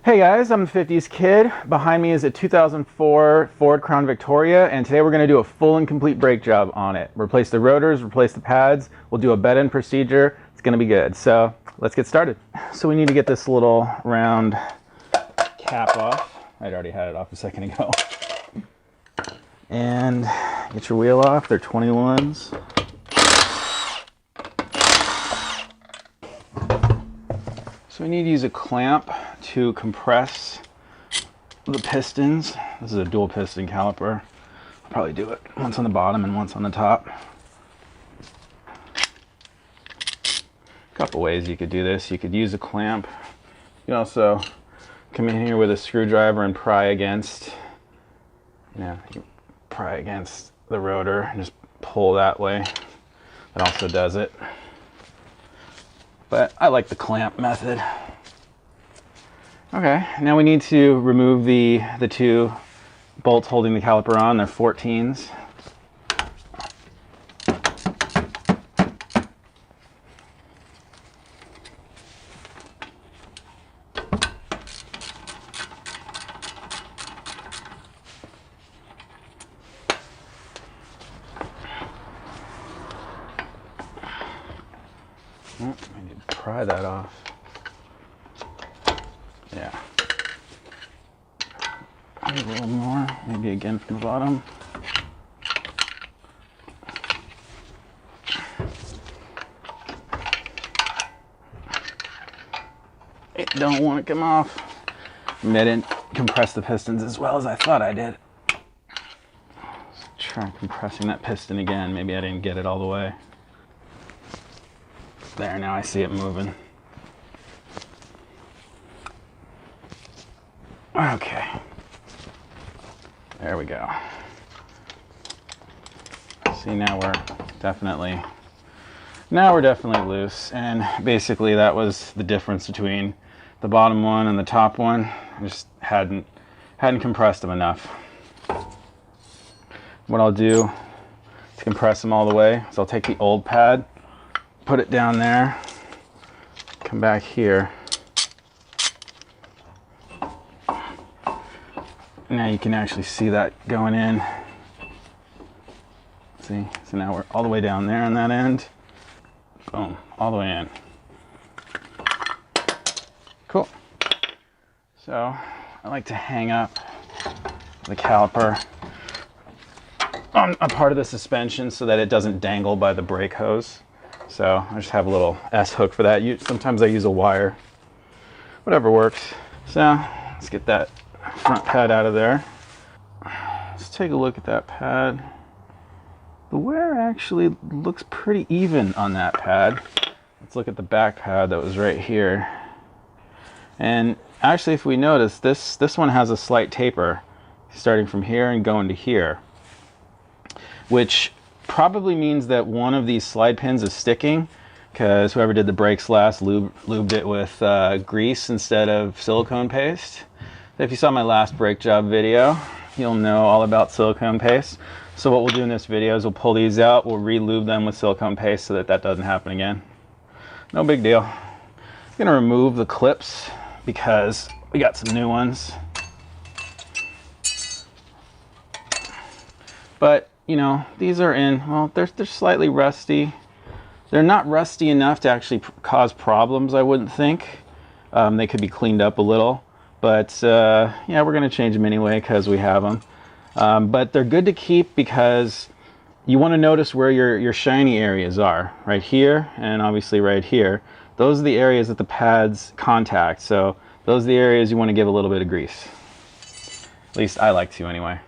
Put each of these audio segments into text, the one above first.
Hey guys, I'm the 50s kid. Behind me is a 2004 Ford Crown Victoria, and today we're going to do a full and complete brake job on it. Replace the rotors, replace the pads, we'll do a bed-in procedure. It's going to be good. So let's get started. So we need to get this little round cap off. I'd already had it off a second ago. And get your wheel off, they're 21s. So we need to use a clamp to compress the pistons. This is a dual piston caliper. I'll probably do it once on the bottom and once on the top. A couple ways you could do this. You could use a clamp. You can also come in here with a screwdriver and pry against, you can pry against the rotor and just pull that way. That also does it. But I like the clamp method. Okay, now we need to remove the two bolts holding the caliper on. They're 14s. I need to pry that off. Yeah. A little more, maybe again from the bottom. It don't want to come off. I didn't compress the pistons as well as I thought I did. Let's try compressing that piston again. Maybe I didn't get it all the way. There, now I see it moving. Okay. There we go. See, now we're definitely loose, and basically that was the difference between the bottom one and the top one. I just hadn't compressed them enough. What I'll do to compress them all the way is I'll take the old pad, put it down there, come back here. Now you can actually see that going in. See, so now we're all the way down there on that end. Boom, all the way in. Cool. So I like to hang up the caliper on a part of the suspension so that it doesn't dangle by the brake hose. So I just have a little S hook for that. Sometimes I use a wire, whatever works. So let's get that front pad out of there. Let's take a look at that pad. The wear actually looks pretty even on that pad. Let's look at the back pad that was right here. And actually, if we notice, this one has a slight taper starting from here and going to here, which probably means that one of these slide pins is sticking because whoever did the brakes last lubed it with grease instead of silicone paste. If you saw my last brake job video, you'll know all about silicone paste. So what we'll do in this video is we'll pull these out, we'll re-lube them with silicone paste so that doesn't happen again. No big deal. I'm gonna remove the clips because we got some new ones. But these are well, they're slightly rusty. They're not rusty enough to actually cause problems, I wouldn't think. They could be cleaned up a little. But yeah, we're going to change them anyway because we have them. But they're good to keep because you want to notice where your shiny areas are. Right here and obviously right here. Those are the areas that the pads contact. So those are the areas you want to give a little bit of grease. At least I like to anyway.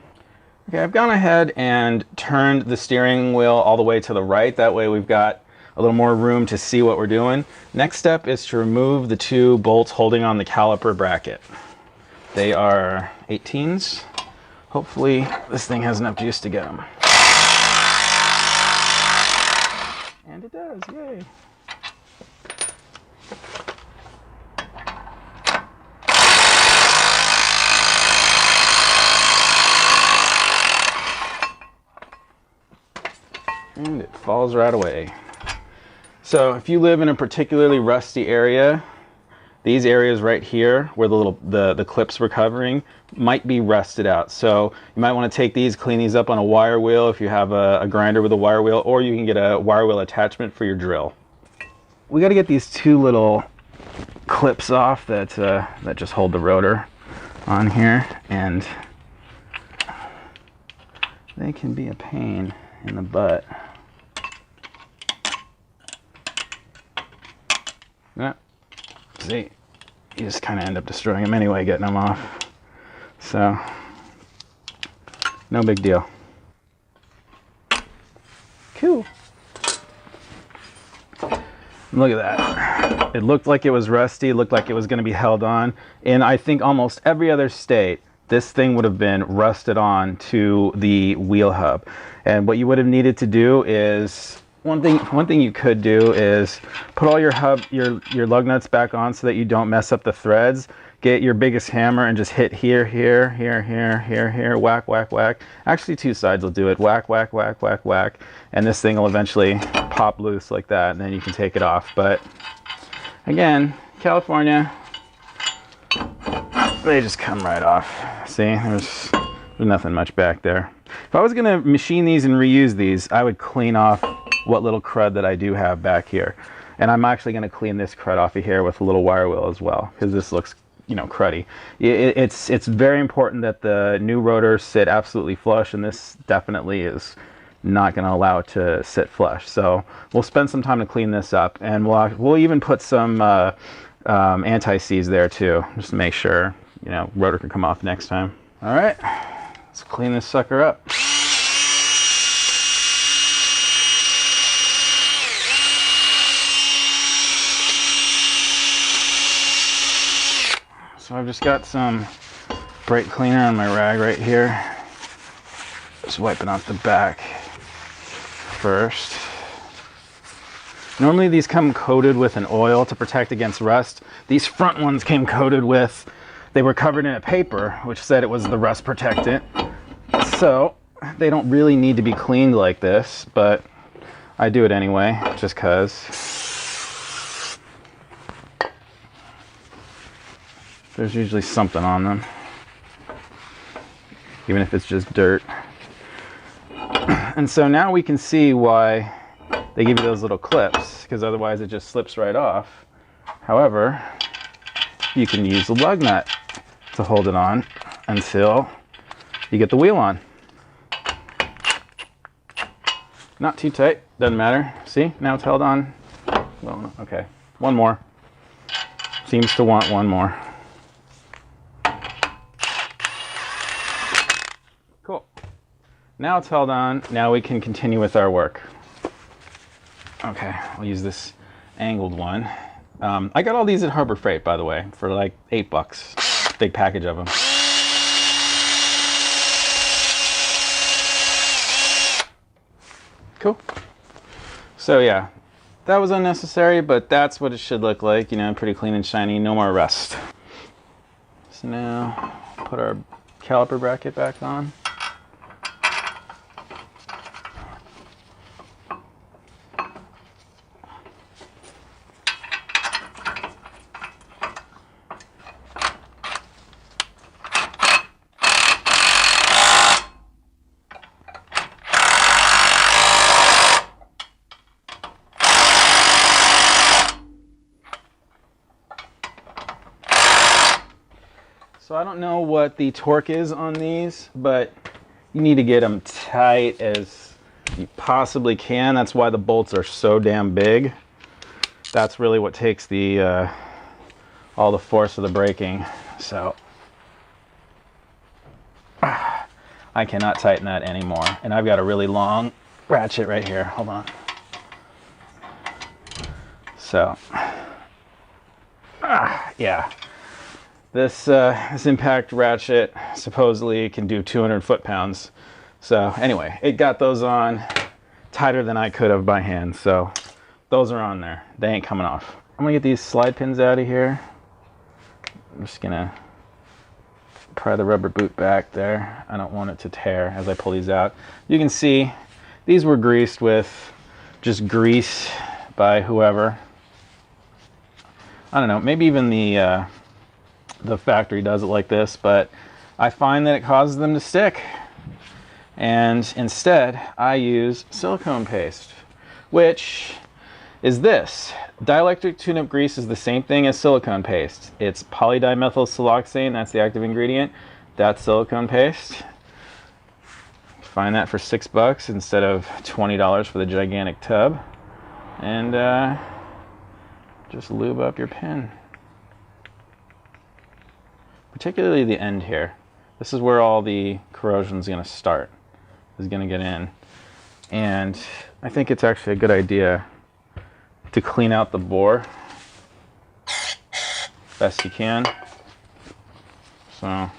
Okay, I've gone ahead and turned the steering wheel all the way to the right. That way we've got a little more room to see what we're doing. Next step is to remove the two bolts holding on the caliper bracket. They are 18s. Hopefully this thing has enough juice to get them. And it does, yay. And it falls right away. So if you live in a particularly rusty area, these areas right here where the clips were covering might be rusted out. So you might want to take these, clean these up on a wire wheel if you have a grinder with a wire wheel, or you can get a wire wheel attachment for your drill. We got to get these two little clips off that just hold the rotor on here, and they can be a pain in the butt. Yeah. See, you just kind of end up destroying them anyway, getting them off. So, no big deal. Cool. Look at that. It looked like it was rusty, it looked like it was going to be held on. In I think almost every other state, this thing would have been rusted on to the wheel hub. And what you would have needed to do is, one thing you could do is put all your lug nuts back on so that you don't mess up the threads. Get your biggest hammer and just hit here, here, here, here, here, here, whack, whack, whack. Actually, two sides will do it. Whack, whack, whack, whack, whack. And this thing will eventually pop loose like that, and then you can take it off. But again, California, they just come right off. See, there's nothing much back there. If I was gonna machine these and reuse these, I would clean off what little crud that I do have back here. And I'm actually going to clean this crud off of here with a little wire wheel as well, because this looks, you know, cruddy. It's very important that the new rotors sit absolutely flush, and this definitely is not going to allow it to sit flush. So we'll spend some time to clean this up, and we'll even put some anti-seize there too, just to make sure, you know, rotor can come off next time. All right, let's clean this sucker up. So I've just got some brake cleaner on my rag right here. Just wiping off the back first. Normally these come coated with an oil to protect against rust. These front ones came coated with, they were covered in a paper which said it was the rust protectant. So they don't really need to be cleaned like this, but I do it anyway, just 'cause. There's usually something on them, even if it's just dirt. And so now we can see why they give you those little clips, because otherwise it just slips right off. However, you can use the lug nut to hold it on until you get the wheel on. Not too tight, doesn't matter. See, now it's held on. Well, okay, one more. Seems to want one more. Cool. Now it's held on. Now we can continue with our work. Okay, I'll use this angled one. I got all these at Harbor Freight, by the way, for like $8. Big package of them. Cool. So yeah, that was unnecessary, but that's what it should look like. You know, pretty clean and shiny, no more rust. So now, put our caliper bracket back on. So I don't know what the torque is on these, but you need to get them tight as you possibly can. That's why the bolts are so damn big. That's really what takes the all the force of the braking. So I cannot tighten that anymore. And I've got a really long ratchet right here. Hold on. So yeah. This impact ratchet supposedly can do 200 foot-pounds. So anyway, it got those on tighter than I could have by hand. So those are on there. They ain't coming off. I'm gonna get these slide pins out of here. I'm just gonna pry the rubber boot back there. I don't want it to tear as I pull these out. You can see these were greased with just grease by whoever. I don't know, maybe even the factory does it like this, but I find that it causes them to stick. And instead, I use silicone paste, which is this. Dielectric tune-up grease is the same thing as silicone paste. It's polydimethylsiloxane, that's the active ingredient. That's silicone paste. Find that for $6 instead of $20 for the gigantic tub. And just lube up your pin. Particularly the end here. This is where all the corrosion is going to start. Is going to get in. And I think it's actually a good idea to clean out the bore best you can. So I'll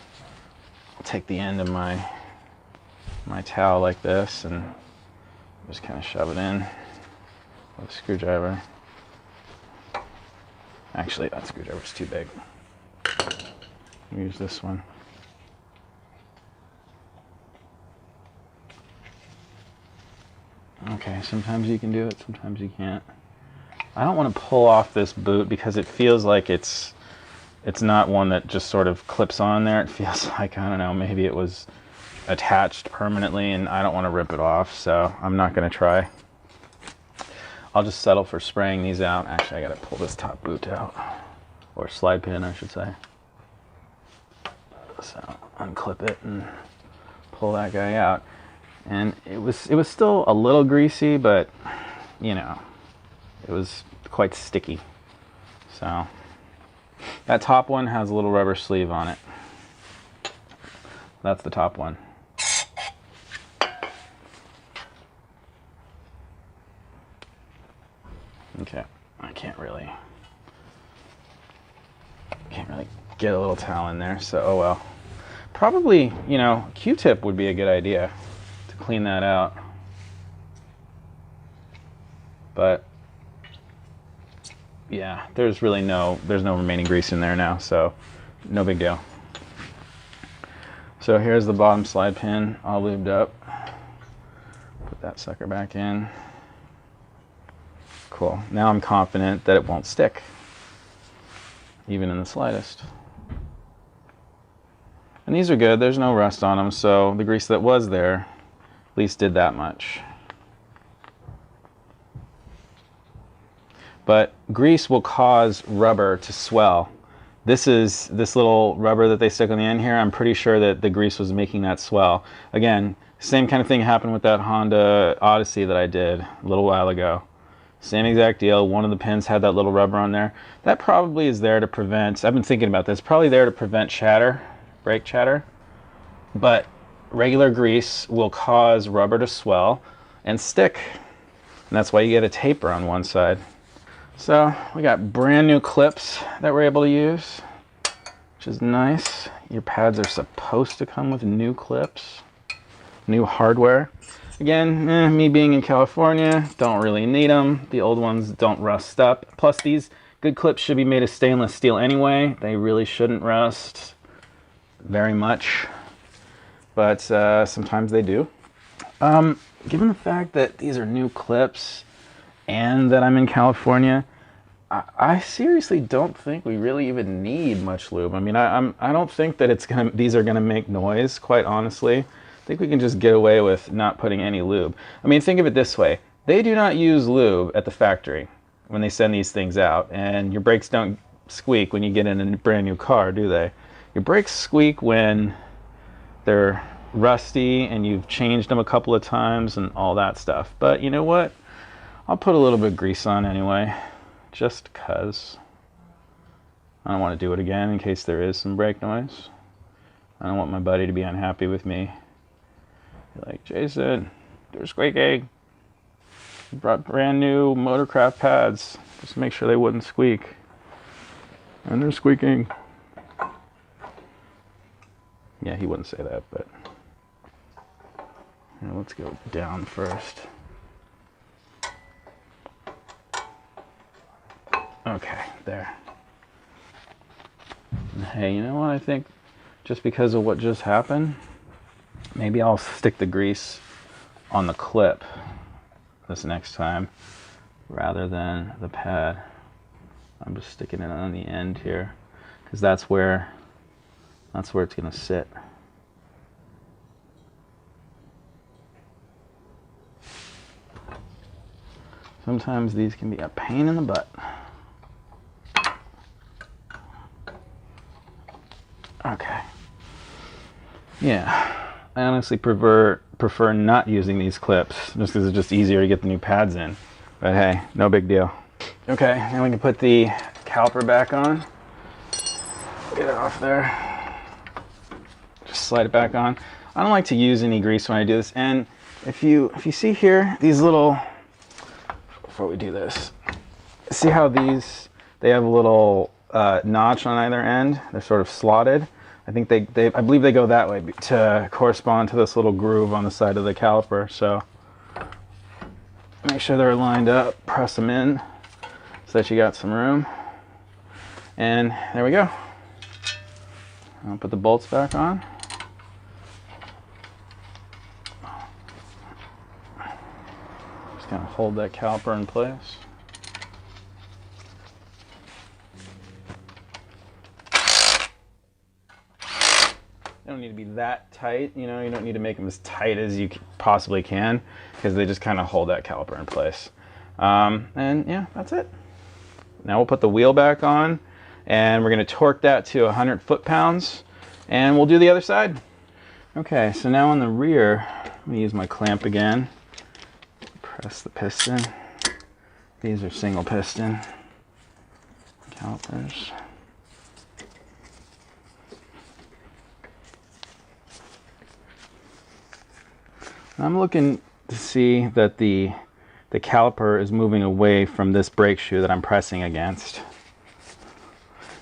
take the end of my towel like this and just kind of shove it in with a screwdriver. Actually, that screwdriver's too big. Use this one. Okay, sometimes you can do it, sometimes you can't. I don't want to pull off this boot because it feels like it's not one that just sort of clips on there. It feels like, I don't know, maybe it was attached permanently and I don't want to rip it off, so I'm not going to try. I'll just settle for spraying these out. Actually, I got to pull this top boot out, or slide pin I should say. So unclip it and pull that guy out. And it was still a little greasy, but you know, it was quite sticky. So that top one has a little rubber sleeve on it. That's the top one. Okay, I can't really get a little towel in there, so oh well. Probably, you know, Q-tip would be a good idea to clean that out. But yeah, there's no remaining grease in there now, so no big deal. So here's the bottom slide pin all lubed up. Put that sucker back in. Cool. Now I'm confident that it won't stick, even in the slightest. And these are good. There's no rust on them, so the grease that was there at least did that much. But grease will cause rubber to swell. This little rubber that they stick on the end here, I'm pretty sure that the grease was making that swell. Again, same kind of thing happened with that Honda Odyssey that I did a little while ago. Same exact deal. One of the pins had that little rubber on there. That probably is there to prevent, I've been thinking about this, probably there to prevent chatter, brake chatter. But regular grease will cause rubber to swell and stick. And that's why you get a taper on one side. So we got brand new clips that we're able to use, which is nice. Your pads are supposed to come with new clips, new hardware. Again, me being in California, don't really need them. The old ones don't rust up. Plus these good clips should be made of stainless steel anyway. They really shouldn't rust very much, but sometimes they do. Given the fact that these are new clips, and that I'm in California, I seriously don't think we really even need much lube. I mean, I don't think that these are gonna make noise, quite honestly. I think we can just get away with not putting any lube. I mean, think of it this way. They do not use lube at the factory when they send these things out, and your brakes don't squeak when you get in a brand new car, do they? Your brakes squeak when they're rusty and you've changed them a couple of times and all that stuff. But you know what? I'll put a little bit of grease on anyway, just cause. I don't want to do it again in case there is some brake noise. I don't want my buddy to be unhappy with me. Be like, Jason, they're squeaking. You brought brand new Motorcraft pads just to make sure they wouldn't squeak. And they're squeaking. Yeah, he wouldn't say that, but here, let's go down first. Okay, there. Hey, you know what I think? Just because of what just happened, maybe I'll stick the grease on the clip this next time rather than the pad. I'm just sticking it on the end here because that's where it's going to sit. Sometimes these can be a pain in the butt. Okay. Yeah, I honestly prefer not using these clips just because it's just easier to get the new pads in. But hey, no big deal. Okay, now we can put the caliper back on. Get it off there. Just slide it back on. I don't like to use any grease when I do this. And if you see here, these little, before we do this, see how they have a little notch on either end? They're sort of slotted. I think I believe they go that way to correspond to this little groove on the side of the caliper. So make sure they're lined up, press them in so that you got some room. And there we go. I'll put the bolts back on. Just gonna hold that caliper in place. They don't need to be that tight, you know, you don't need to make them as tight as you possibly can because they just kind of hold that caliper in place. And yeah, that's it. Now we'll put the wheel back on and we're going to torque that to 100 foot-pounds and we'll do the other side. Okay, so now on the rear, I'm going to use my clamp again. Press the piston. These are single piston calipers. I'm looking to see that the caliper is moving away from this brake shoe that I'm pressing against.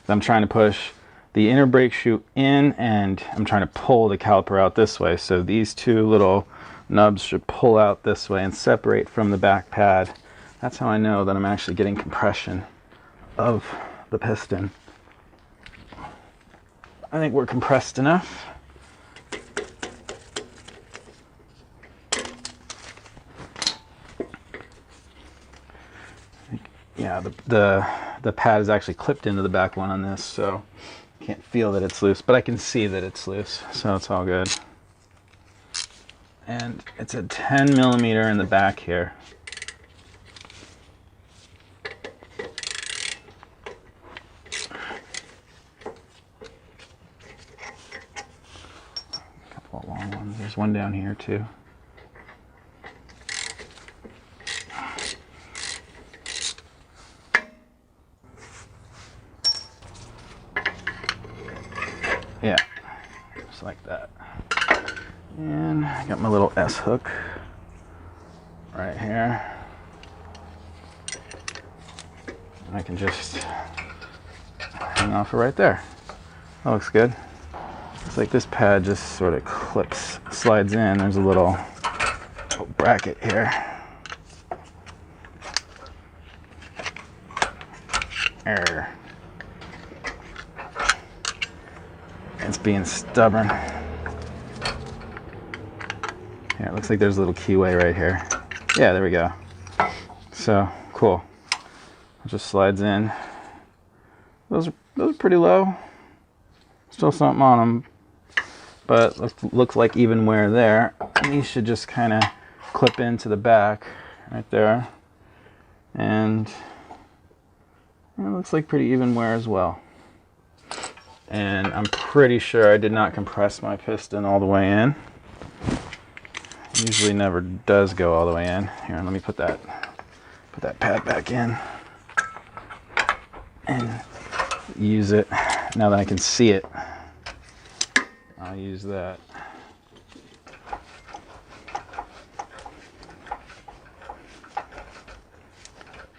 I'm trying to push the inner brake shoe in and I'm trying to pull the caliper out this way. So these two little nubs should pull out this way and separate from the back pad. That's how I know that I'm actually getting compression of the piston. I think we're compressed enough. Yeah, the pad is actually clipped into the back one on this, so I can't feel that it's loose, but I can see that it's loose, so it's all good. And it's a 10 millimeter in the back here. A couple of long ones. There's one down here too. Yeah, just like that. And I got my little S hook right here. And I can just hang off it right there. That looks good. It's like this pad just sort of slides in. There's a little bracket here. Error. It's being stubborn. Yeah, it looks like there's a little keyway right here. Yeah, there we go. So cool. It just slides in. Those are pretty low. Still something on them, but looks like even wear there. And these should just kind of clip into the back right there, and it looks like pretty even wear as well. And I'm pretty sure I did not compress my piston all the way in. Usually never does go all the way in. Here, let me put that pad back in and use it. Now that I can see it, I'll use that.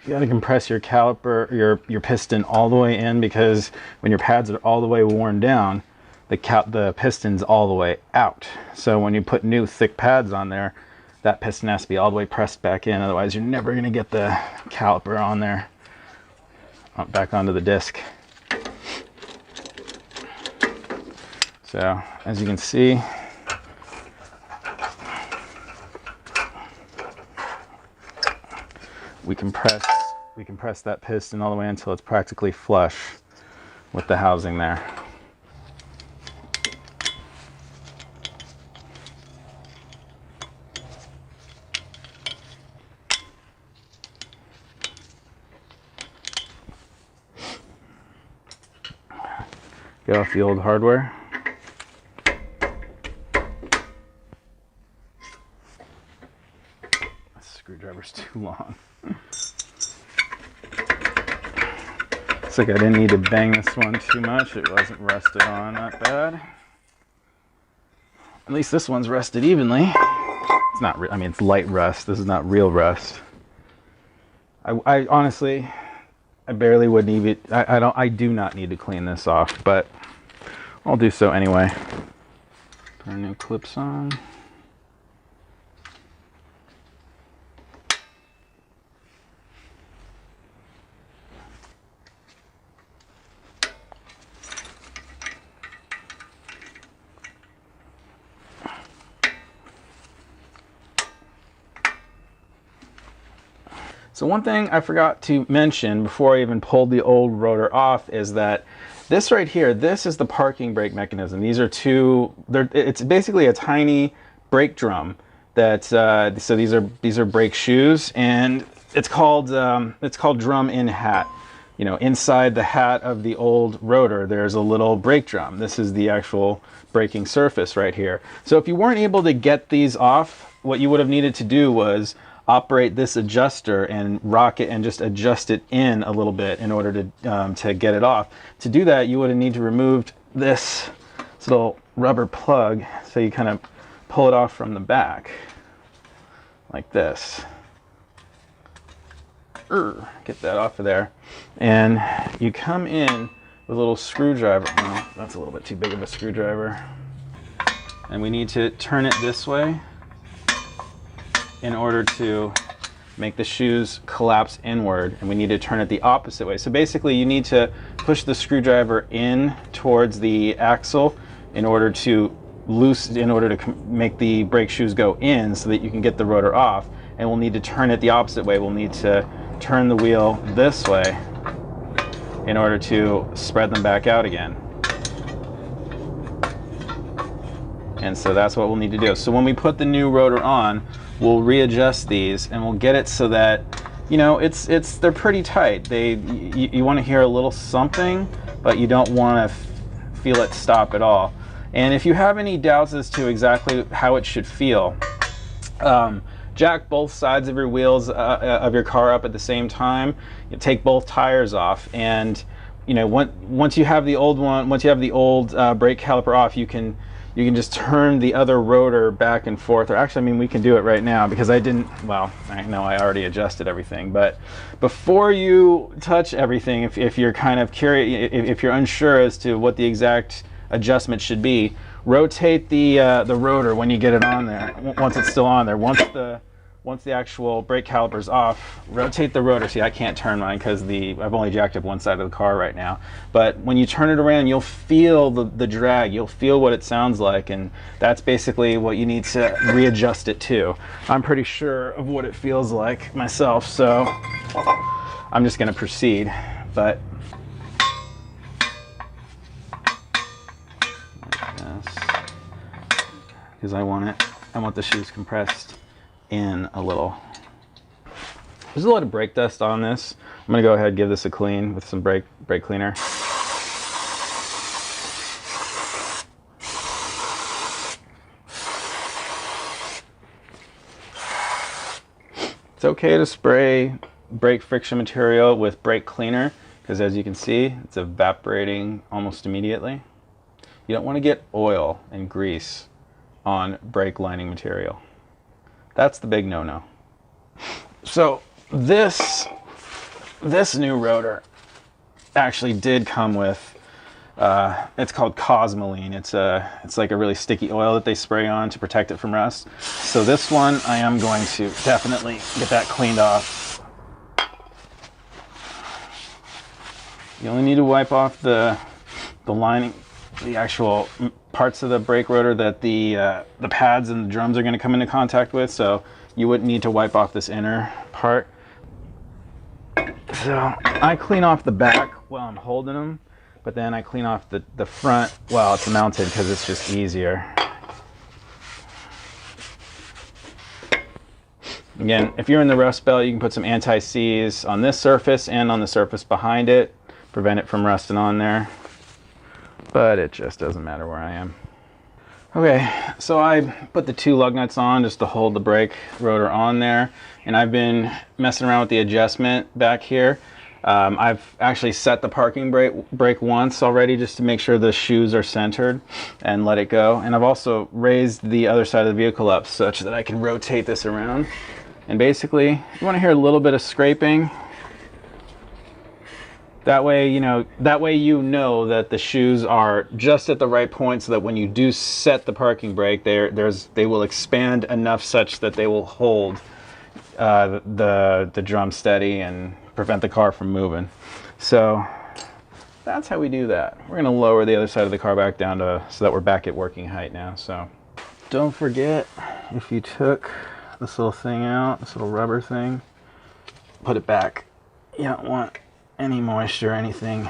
You got to compress your caliper, your piston all the way in, because when your pads are all the way worn down, the piston's all the way out. So when you put new thick pads on there, that piston has to be all the way pressed back in. Otherwise, you're never going to get the caliper on there, back onto the disc. So as you can see, we compress we can press that piston all the way until it's practically flush with the housing there. Get off the old hardware. This screwdriver's too long. Looks like I didn't need to bang this one too much. It wasn't rusted on that bad. At least this one's rusted evenly. It's not, I mean, it's light rust. This is not real rust. I honestly, I barely would need it. I do not need to clean this off, but I'll do so anyway. Put our new clips on. So one thing I forgot to mention before I even pulled the old rotor off is that this right here, this is the parking brake mechanism. These are it's basically a tiny brake drum that, so these are brake shoes, and it's called drum in hat. You know, inside the hat of the old rotor, there's a little brake drum. This is the actual braking surface right here. So if you weren't able to get these off, what you would have needed to do was operate this adjuster and rock it and just adjust it in a little bit in order to get it off. To do that, you would have need to remove this little rubber plug. So you kind of pull it off from the back like this. Get that off of there. And you come in with a little screwdriver. Oh, that's a little bit too big of a screwdriver. And we need to turn it this way in order to make the shoes collapse inward, and we need to turn it the opposite way. So basically you need to push the screwdriver in towards the axle in order to make the brake shoes go in so that you can get the rotor off, and we'll need to turn it the opposite way. We'll need to turn the wheel this way in order to spread them back out again. And so that's what we'll need to do. So when we put the new rotor on, we'll readjust these and we'll get it so that, you know, they're pretty tight. You want to hear a little something, but you don't want to feel it stop at all. And if you have any doubts as to exactly how it should feel, jack both sides of your wheels of your car up at the same time. You take both tires off, and you know, once you have the old brake caliper off, you can just turn the other rotor back and forth. Or actually, I mean, we can do it right now because I know I already adjusted everything. But before you touch everything, if you're kind of curious, if you're unsure as to what the exact adjustment should be, rotate the rotor when you get it on there. Once it's still on there, once the actual brake caliper's off, rotate the rotor. See, I can't turn mine because I've only jacked up one side of the car right now. But when you turn it around, you'll feel the drag. You'll feel what it sounds like, and that's basically what you need to readjust it to. I'm pretty sure of what it feels like myself, so I'm just going to proceed. But because I want the shoes compressed in a little. There's a lot of brake dust on this. I'm gonna go ahead and give this a clean with some brake cleaner. It's okay to spray brake friction material with brake cleaner because, as you can see, it's evaporating almost immediately. You don't want to get oil and grease on brake lining material. That's the big no-no. So this new rotor actually did come with, it's called Cosmoline. It's like a really sticky oil that they spray on to protect it from rust. So this one, I am going to definitely get that cleaned off. You only need to wipe off the lining, the actual parts of the brake rotor that the pads and the drums are going to come into contact with, so you wouldn't need to wipe off this inner part. So I clean off the back while I'm holding them, but then I clean off the front while it's mounted because it's just easier. Again, if you're in the rust belt, you can put some anti-seize on this surface and on the surface behind it, prevent it from rusting on there, but it just doesn't matter where I am. Okay, so I put the 2 lug nuts on just to hold the brake rotor on there, and I've been messing around with the adjustment back here. I've actually set the parking brake once already just to make sure the shoes are centered and let it go, and I've also raised the other side of the vehicle up such that I can rotate this around. And basically, you want to hear a little bit of scraping. That way you know that the shoes are just at the right point, so that when you do set the parking brake, they will expand enough such that they will hold the drum steady and prevent the car from moving. So that's how we do that. We're going to lower the other side of the car back down so that we're back at working height now. So don't forget, if you took this little thing out, this little rubber thing, put it back. You don't want any moisture or anything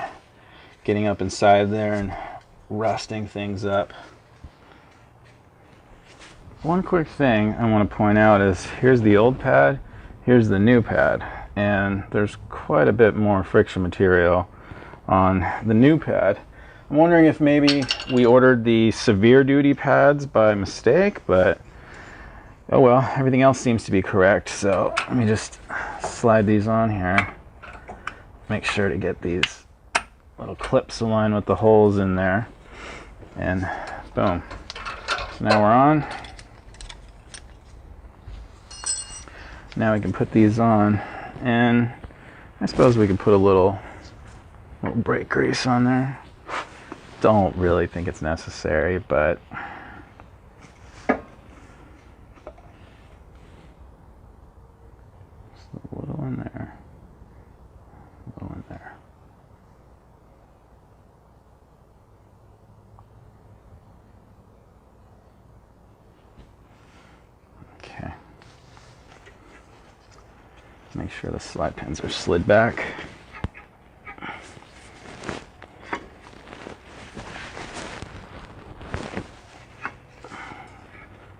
getting up inside there and rusting things up. One quick thing I want to point out is here's the old pad, here's the new pad, and there's quite a bit more friction material on the new pad. I'm wondering if maybe we ordered the severe duty pads by mistake, but oh well, everything else seems to be correct. So let me just slide these on here. Make sure to get these little clips aligned with the holes in there, and boom. So now we're on. Now we can put these on, and I suppose we could put a little brake grease on there. Don't really think it's necessary, but just a little in there, a little in there. Okay. Make sure the slide pins are slid back.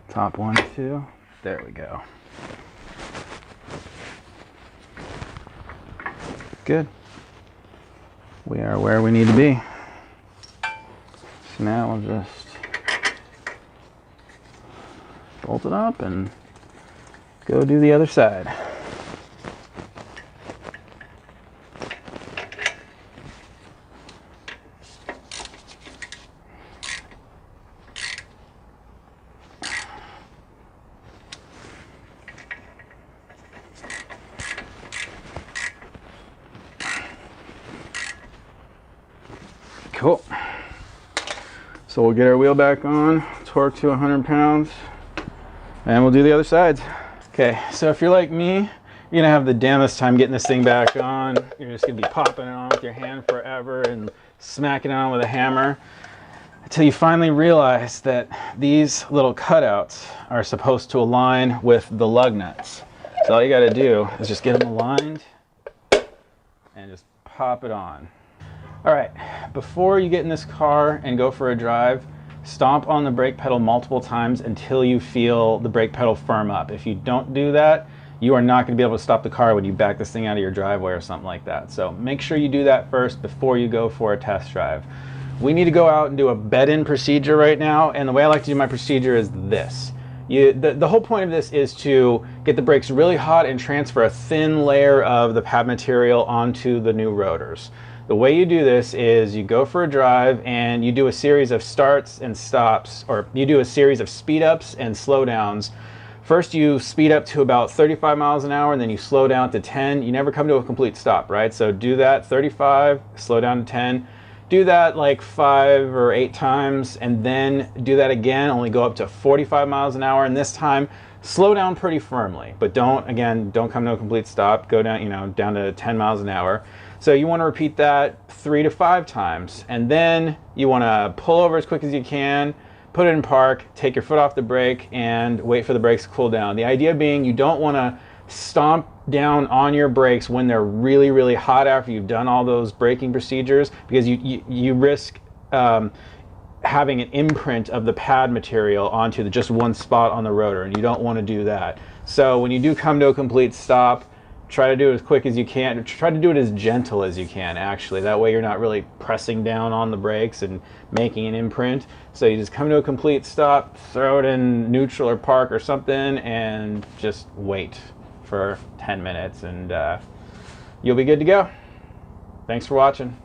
Top one, two. There we go. Good. We are where we need to be. So now we'll just bolt it up and go do the other side. Cool. So we'll get our wheel back on, torque to 100 pounds, and we'll do the other sides. Okay, so if you're like me, you're gonna have the damnedest time getting this thing back on. You're just gonna be popping it on with your hand forever and smacking it on with a hammer until you finally realize that these little cutouts are supposed to align with the lug nuts. So all you gotta do is just get them aligned and just pop it on. All right, before you get in this car and go for a drive, stomp on the brake pedal multiple times until you feel the brake pedal firm up. If you don't do that, you are not going to be able to stop the car when you back this thing out of your driveway or something like that. So make sure you do that first before you go for a test drive. We need to go out and do a bed-in procedure right now, and the way I like to do my procedure is this. The whole point of this is to get the brakes really hot and transfer a thin layer of the pad material onto the new rotors. The way you do this is you go for a drive and you do a series of starts and stops, or you do a series of speed ups and slow downs. First you speed up to about 35 miles an hour and then you slow down to 10. You never come to a complete stop, right? So do that 35, slow down to 10. Do that like 5 or 8 times and then do that again, only go up to 45 miles an hour, and this time slow down pretty firmly, but don't come to a complete stop. Go down, down to 10 miles an hour. So you want to repeat that 3 to 5 times, and then you want to pull over as quick as you can, put it in park, take your foot off the brake, and wait for the brakes to cool down. The idea being you don't want to stomp down on your brakes when they're really, really hot after you've done all those braking procedures, because you risk having an imprint of the pad material onto just one spot on the rotor, and you don't want to do that. So when you do come to a complete stop, try to do it as quick as you can. Try to do it as gentle as you can, actually. That way you're not really pressing down on the brakes and making an imprint. So you just come to a complete stop, throw it in neutral or park or something, and just wait for 10 minutes, and you'll be good to go. Thanks for watching.